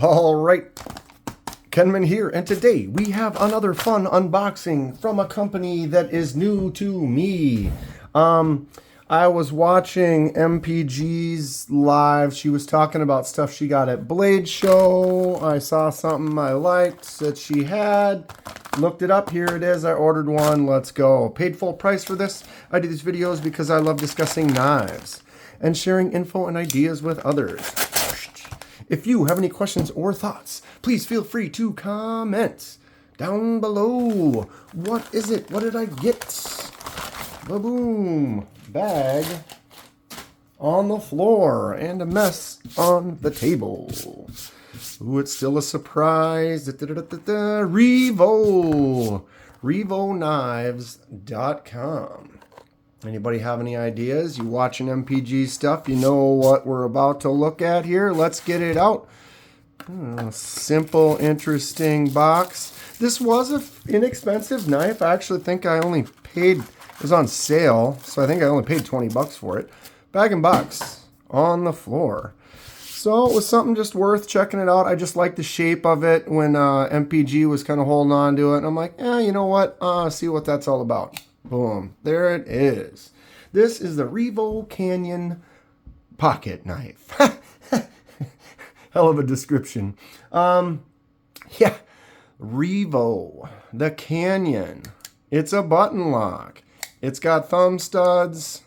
All right, Kenman here, and today we have another fun unboxing from a company that is new to me. I was watching MPG's live. She was talking about stuff she got at Blade Show. I saw something I liked that she had. Looked it up. Here it is. I ordered one. Let's go. Paid full price for this. I do these videos because I love discussing knives and sharing info and ideas with others. If you have any questions or thoughts, please feel free to comment down below. What is it? What did I get? Ba-boom. Bag on the floor and a mess on the table. Ooh, it's still a surprise. Revo. RevoKnives.com. Anybody have any ideas? You watching MPG stuff? You know what we're about to look at here? Let's get it out. Simple, interesting box. This was an inexpensive knife. I actually think I only paid, it was on sale, so I think I only paid 20 bucks for it. Bag and box on the floor. So it was something just worth checking it out. I just like the shape of it when MPG was kind of holding on to it. And I'm like, you know what? See what that's all about. Boom. There it is. This is the Revo Canyon pocket knife. Hell of a description. Yeah. Revo. The Canyon. It's a button lock. It's got thumb studs.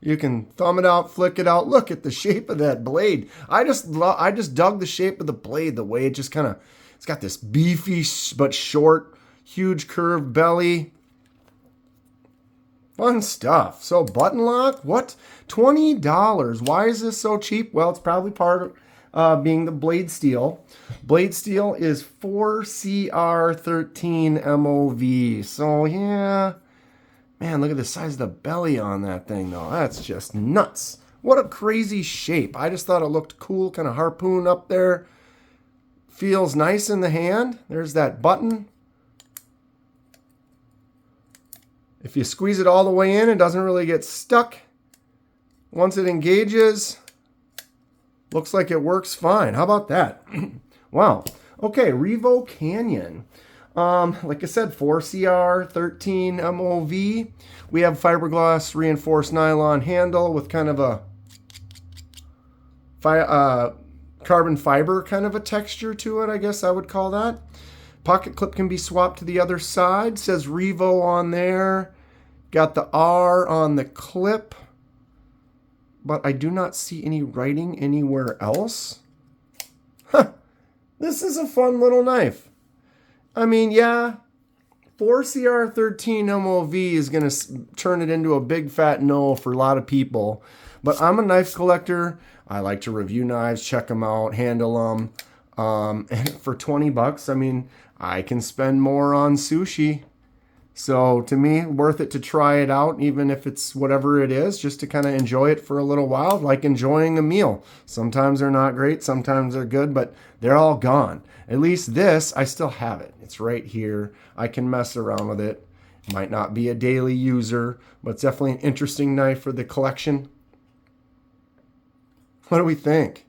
You can thumb it out, flick it out. Look at the shape of that blade. I just dug the shape of the blade, the way it just kind of, it's got this beefy but short, huge curved belly. Fun stuff. So button lock, what? $20. Why is this so cheap? Well, it's probably part of being the blade steel. Blade steel is 4CR13 MOV. So yeah, man, look at the size of the belly on that thing though. That's just nuts. What a crazy shape. I just thought it looked cool, kind of harpoon up there. Feels nice in the hand. There's that button. If you squeeze it all the way in, it doesn't really get stuck. Once it engages, looks like it works fine. How about that? Wow. Okay, Revo Canyon. Like I said, 4CR13 MOV. We have fiberglass reinforced nylon handle with kind of a carbon fiber kind of a texture to it, I guess I would call that. Pocket clip can be swapped to the other side. Says Revo on there. Got the R on the clip. But I do not see any writing anywhere else. Huh. This is a fun little knife. I mean, yeah, 4CR13 MOV is going to turn it into a big fat no for a lot of people. But I'm a knife collector. I like to review knives, check them out, handle them. And for 20 bucks, I mean, I can spend more on sushi. So to me, worth it to try it out, even if it's whatever it is, just to kind of enjoy it for a little while, like enjoying a meal. Sometimes they're not great, sometimes they're good, but they're all gone. At least this, I still have it. It's right here. I can mess around with it. Might not be a daily user, but it's definitely an interesting knife for the collection. What do we think?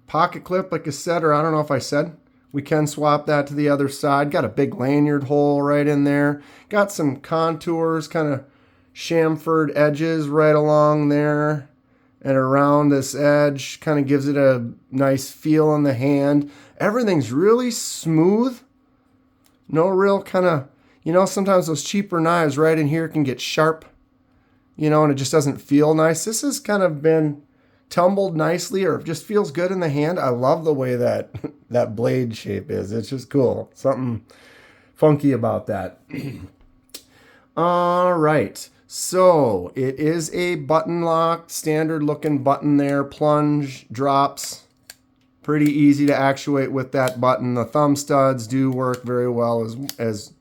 Pocket clip, like I said, or I don't know if I said. We can swap that to the other side. Got a big lanyard hole right in there. Got some contours, kind of chamfered edges right along there and around this edge. Kind of gives it a nice feel in the hand. Everything's really smooth. No real kind of, you know, sometimes those cheaper knives right in here can get sharp, you know, and it just doesn't feel nice. This has kind of been tumbled nicely, or just feels good in the hand. I love the way that that blade shape is. It's just cool. Something funky about that. All right. So it is a button lock, standard looking button there, plunge, drops. Pretty easy to actuate with that button. The thumb studs do work very well as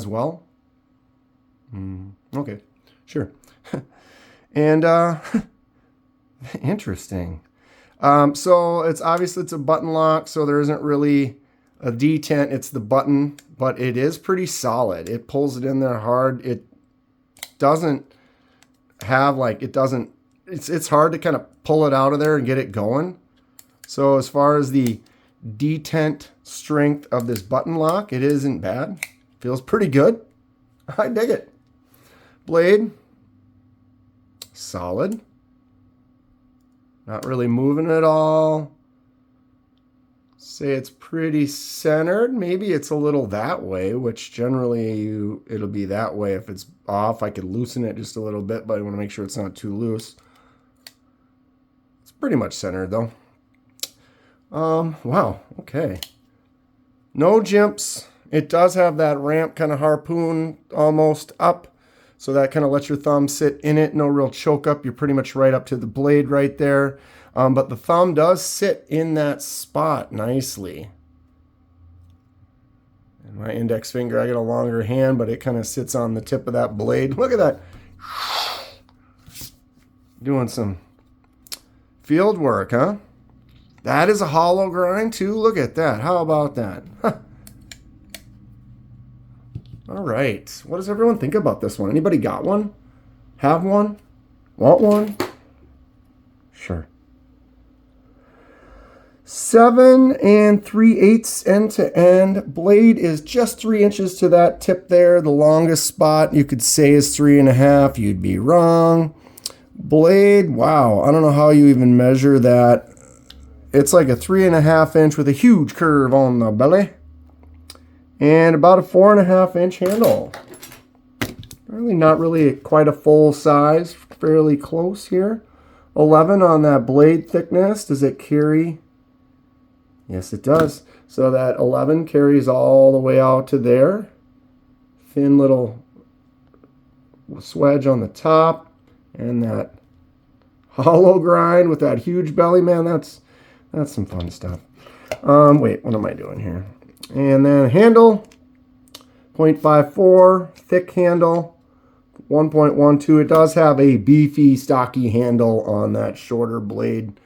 well. Okay, sure. And interesting. So it's obviously it's a button lock, so there isn't really a detent. It's the button, but it is pretty solid. It pulls it in there hard. It doesn't have like, it doesn't, it's hard to kind of pull it out of there and get it going. So as far as the detent strength of this button lock, it isn't bad. Feels pretty good. I dig it. Blade, solid. Not really moving at all. Say it's pretty centered. Maybe it's a little that way, which generally it'll be that way. If it's off, I could loosen it just a little bit, but I want to make sure it's not too loose. It's pretty much centered though. Wow, okay. No jimps. It does have that ramp kind of harpoon almost up. So that kind of lets your thumb sit in it. No real choke up. You're pretty much right up to the blade right there. But the thumb does sit in that spot nicely. And my index finger, I got a longer hand, but it kind of sits on the tip of that blade. Look at that. Doing some field work, huh? That is a hollow grind too. Look at that. How about that? Huh. All right. What does everyone think about this one? Anybody got one? Have one? Want one? Sure. 7 3/8 end to end. Blade is just 3 inches to that tip there. The longest spot you could say is 3.5. You'd be wrong. Blade, wow. I don't know how you even measure that. It's like a 3.5 inch with a huge curve on the belly. And about a 4.5 inch handle. Really not really quite a full size. Fairly close here. 11 on that blade thickness. Does it carry? Yes, it does. So that 11 carries all the way out to there. Thin little swedge on the top. And that hollow grind with that huge belly. Man, that's some fun stuff. Wait, what am I doing here? And then handle, 0.54, thick handle, 1.12. It does have a beefy, stocky handle on that shorter blade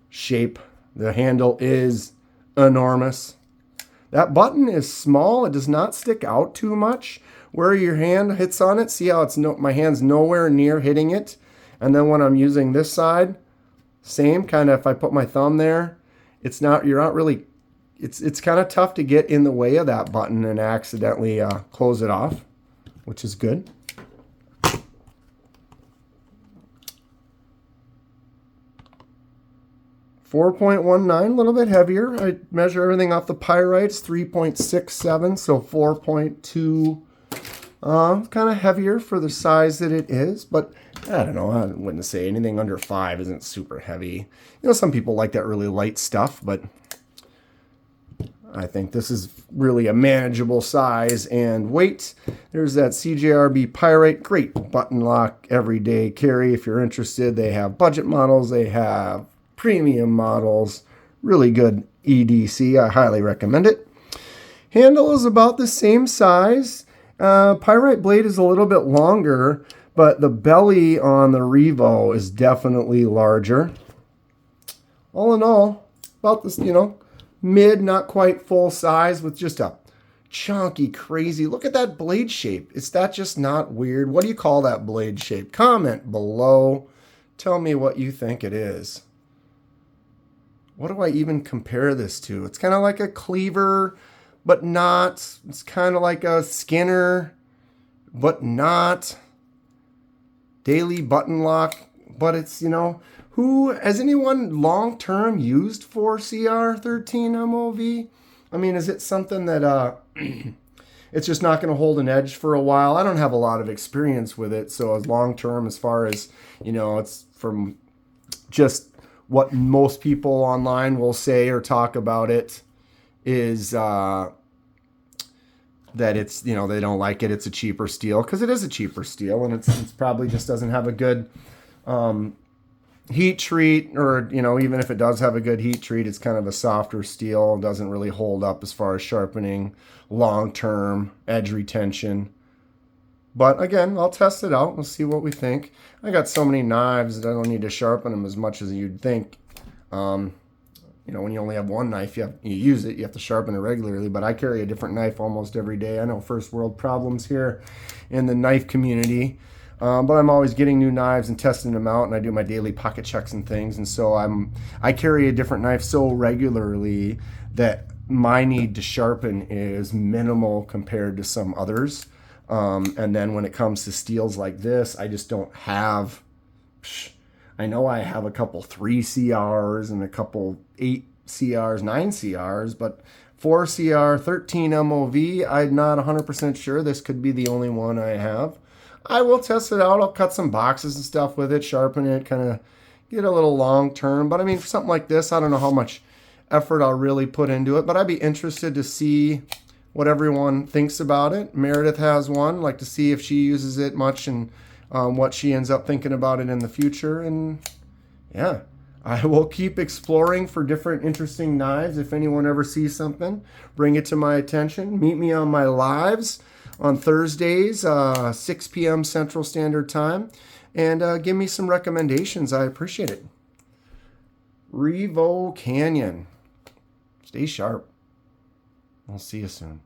shape. The handle is enormous. That button is small. It does not stick out too much. Where your hand hits on it, see how it's my hand's nowhere near hitting it. And then when I'm using this side, same kind of, if I put my thumb there, it's not really. It's kind of tough to get in the way of that button and accidentally close it off, which is good. .19, a little bit heavier. I measure everything off the pyrite. It's 3.67, so 4.2. Kind of heavier for the size that it is, but I don't know. I wouldn't say anything under 5 isn't super heavy. You know, some people like that really light stuff, but I think this is really a manageable size and weight. There's that CJRB Pyrite. Great button lock, everyday carry. If you're interested, they have budget models. They have premium models. Really good EDC. I highly recommend it. Handle is about the same size. Pyrite blade is a little bit longer, but the belly on the Revo is definitely larger. All in all, about this, mid, not quite full size with just a chunky, crazy. Look at that blade shape. Is that just not weird? What do you call that blade shape? Comment below. Tell me what you think it is. What do I even compare this to? It's kind of like a cleaver, but not. It's kind of like a Skinner, but not. Daily button lock, but it's, who has anyone long-term used for CR13 MOV? I mean, is it something that it's just not going to hold an edge for a while? I don't have a lot of experience with it, so as long-term, as far as, it's from just what most people online will say or talk about it is that it's, they don't like it. It's a cheaper steel, because it is a cheaper steel, and it's probably just doesn't have a good heat treat, or even if it does have a good heat treat, it's kind of a softer steel. It doesn't really hold up as far as sharpening, long-term edge retention. But again, I'll test it out. We'll see what we think. I got so many knives that I don't need to sharpen them as much as you'd think. When you only have one knife, you use it, you have to sharpen it regularly. But I carry a different knife almost every day. I know first world problems here in the knife community. But I'm always getting new knives and testing them out, and I do my daily pocket checks and things. And so I carry a different knife so regularly that my need to sharpen is minimal compared to some others. And then when it comes to steels like this, I just don't have. I know I have a couple 3 CRs and a couple 8 CRs, 9 CRs, but 4 CR, 13 MOV, I'm not 100% sure. This could be the only one I have. I will test it out. I'll cut some boxes and stuff with it, sharpen it, kind of get a little long term. But I mean, for something like this, I don't know how much effort I'll really put into it, but I'd be interested to see what everyone thinks about it. Meredith has one. I'd like to see if she uses it much and what she ends up thinking about it in the future. And yeah, I will keep exploring for different interesting knives. If anyone ever sees something, bring it to my attention. Meet me on my lives on Thursdays, 6 p.m. Central Standard Time, and give me some recommendations. I appreciate it. Revo Canyon. Stay sharp. I'll see you soon.